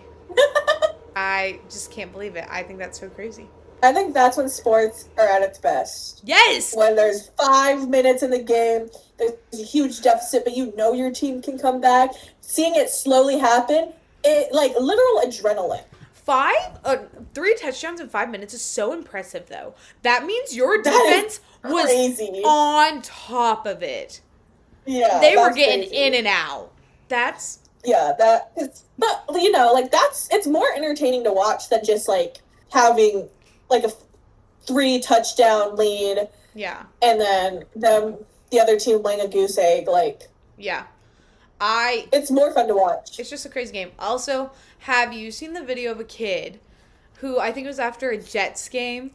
I just can't believe it. I think that's so crazy. I think that's when sports are at its best. Yes! When there's 5 minutes in the game, there's a huge deficit, but you know your team can come back. Seeing it slowly happen, it like literal adrenaline. 3 touchdowns in 5 minutes is so impressive, though. That means your defense was crazy. on top of it. Yeah, They were getting crazy. in and out. That's... Yeah, that is, but you know, like it's more entertaining to watch than just like having like a 3 touchdown lead. Yeah. And then the other team laying a goose egg. Like, Yeah. it's more fun to watch. It's just a crazy game. Also, have you seen the video of a kid who I think it was after a Jets game?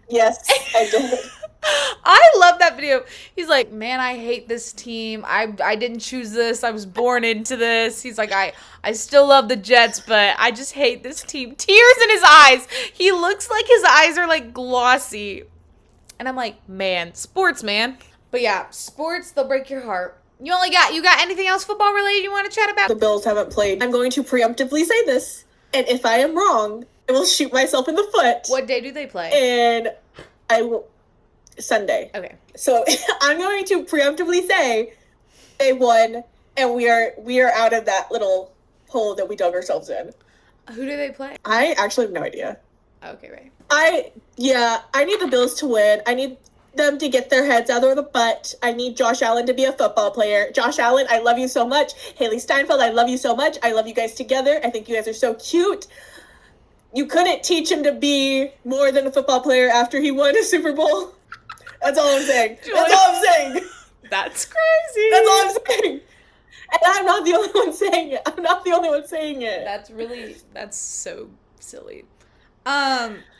Yes, I did. I love that video. He's like, man, I hate this team. I didn't choose this. I was born into this. He's like, I still love the Jets, but I just hate this team. Tears in his eyes. He looks like his eyes are like glossy. And I'm like, man, sports, man. But yeah, sports, they'll break your heart. You got anything else football related you want to chat about? The Bills haven't played. I'm going to preemptively say this, and if I am wrong, I will shoot myself in the foot. What day do they play? And I will Sunday. Okay. So I'm going to preemptively say they won, and we are out of that little hole that we dug ourselves in. Who do they play? I actually have no idea. Okay, right. I need the Bills to win. I need them to get their heads out of the butt. I need Josh Allen to be a football player. Josh Allen, I love you so much. Haley Steinfeld, I love you so much. I love you guys together. I think you guys are so cute. You couldn't teach him to be more than a football player after he won a Super Bowl. That's all I'm saying. That's all I'm saying. That's crazy. That's all I'm saying. And I'm not the only one saying it. I'm not the only one saying it. That's so silly.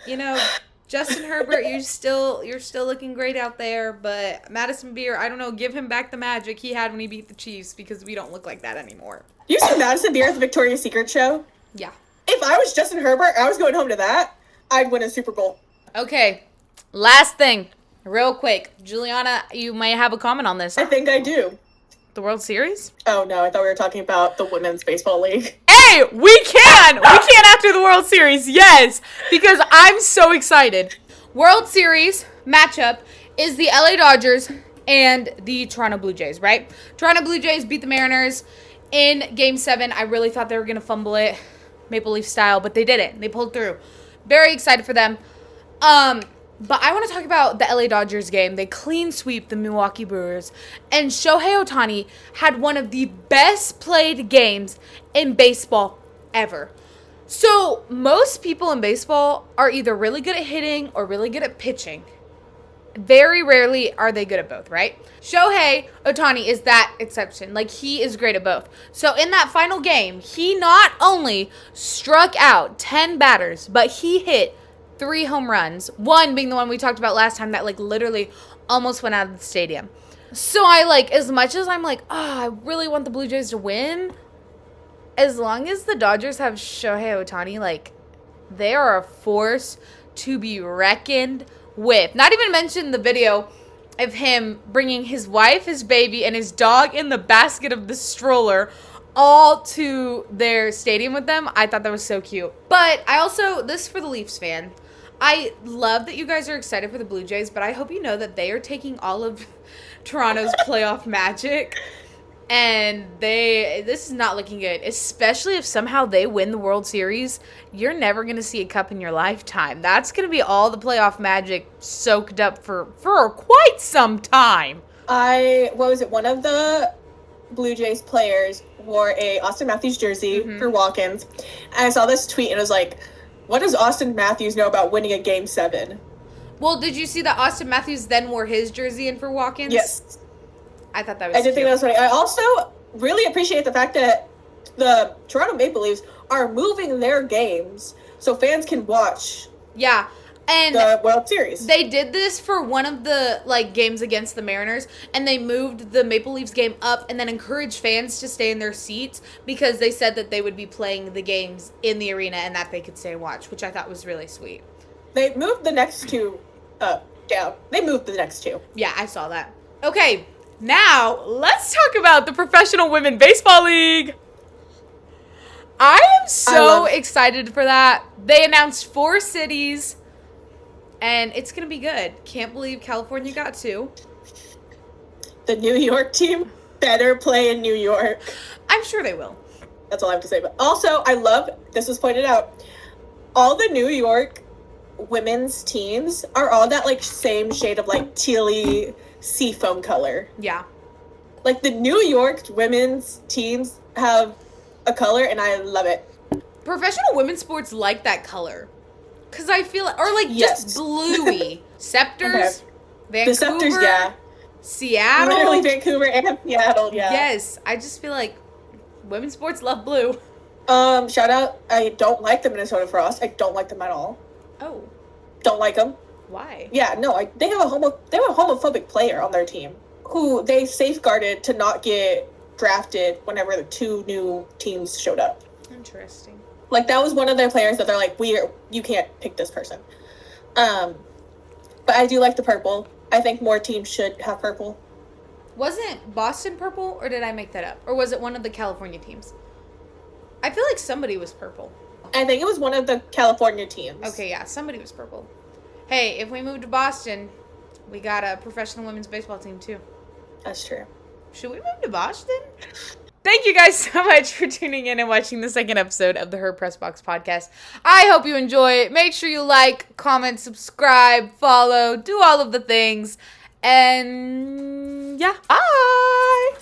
You know, Justin Herbert, you're still looking great out there, but Madison Beer, I don't know, give him back the magic he had when he beat the Chiefs because we don't look like that anymore. You see Madison Beer at the Victoria's Secret show? Yeah. If I was Justin Herbert, I was going home to that, I'd win a Super Bowl. Okay. Last thing, real quick. Juliana, you might have a comment on this. I think I do. The World Series? Oh no, I thought we were talking about the Women's Baseball League. Hey, we can after the World Series, yes, because I'm so excited. World Series matchup is the LA Dodgers and the Toronto Blue Jays, right? Toronto Blue Jays beat the Mariners in Game 7. I really thought they were going to fumble it, Maple Leaf style, but they didn't. They pulled through. Very excited for them. But I want to talk about the LA Dodgers game. They clean sweep the Milwaukee Brewers. And Shohei Ohtani had one of the best played games in baseball ever. So most people in baseball are either really good at hitting or really good at pitching. Very rarely are they good at both, right? Shohei Ohtani is that exception. Like, he is great at both. So in that final game, he not only struck out 10 batters, but he hit 3 home runs, one being the one we talked about last time that, like, literally almost went out of the stadium. So I, like, as much as I'm like, I really want the Blue Jays to win, as long as the Dodgers have Shohei Ohtani, like, they are a force to be reckoned with. Not even mention the video of him bringing his wife, his baby, and his dog in the basket of the stroller all to their stadium with them. I thought that was so cute. But I also, this is for the Leafs fan, I love that you guys are excited for the Blue Jays, but I hope you know that they are taking all of Toronto's playoff magic And this is not looking good, especially if somehow they win the World Series. You're never going to see a cup in your lifetime. That's going to be all the playoff magic soaked up for quite some time. One of the Blue Jays players wore a Austin Matthews jersey for walk-ins. And I saw this tweet and it was like, what does Austin Matthews know about winning a Game 7? Well, did you see that Austin Matthews then wore his jersey in for walk-ins? Yes. I thought that was I did think that was funny. I also really appreciate the fact that the Toronto Maple Leafs are moving their games so fans can watch and the World Series. They did this for one of the games against the Mariners, and they moved the Maple Leafs game up and then encouraged fans to stay in their seats because they said that they would be playing the games in the arena and that they could stay and watch, which I thought was really sweet. They moved the next two down. They moved the next two. Yeah, I saw that. Okay. Now, let's talk about the Professional Women Baseball League. I am so excited for that. They announced 4 cities, and it's going to be good. Can't believe California got 2. The New York team better play in New York. I'm sure they will. That's all I have to say. But also, this was pointed out, all the New York women's teams are all that, same shade of, tealy seafoam color. Yeah. The New York women's teams have a color, and I love it. Professional women's sports like that color. Because I feel just bluey. Scepters, Vancouver, the Scepters, yeah. Seattle. Literally Vancouver and Seattle, yeah. Yes, I just feel like women's sports love blue. Shout out, I don't like the Minnesota Frost. I don't like them at all. Oh. Don't like them. Why? Yeah, no, they have a homophobic player on their team who they safeguarded to not get drafted whenever the 2 new teams showed up. Interesting. That was one of their players that they're like, you can't pick this person. But I do like the purple. I think more teams should have purple. Wasn't Boston purple, or did I make that up? Or was it one of the California teams? I feel like somebody was purple. I think it was one of the California teams. Okay, yeah, somebody was purple. Hey, if we move to Boston, we got a professional women's baseball team, too. That's true. Should we move to Boston? Thank you guys so much for tuning in and watching the second episode of the Her Press Box podcast. I hope you enjoy it. Make sure you like, comment, subscribe, follow, do all of the things. And yeah, bye!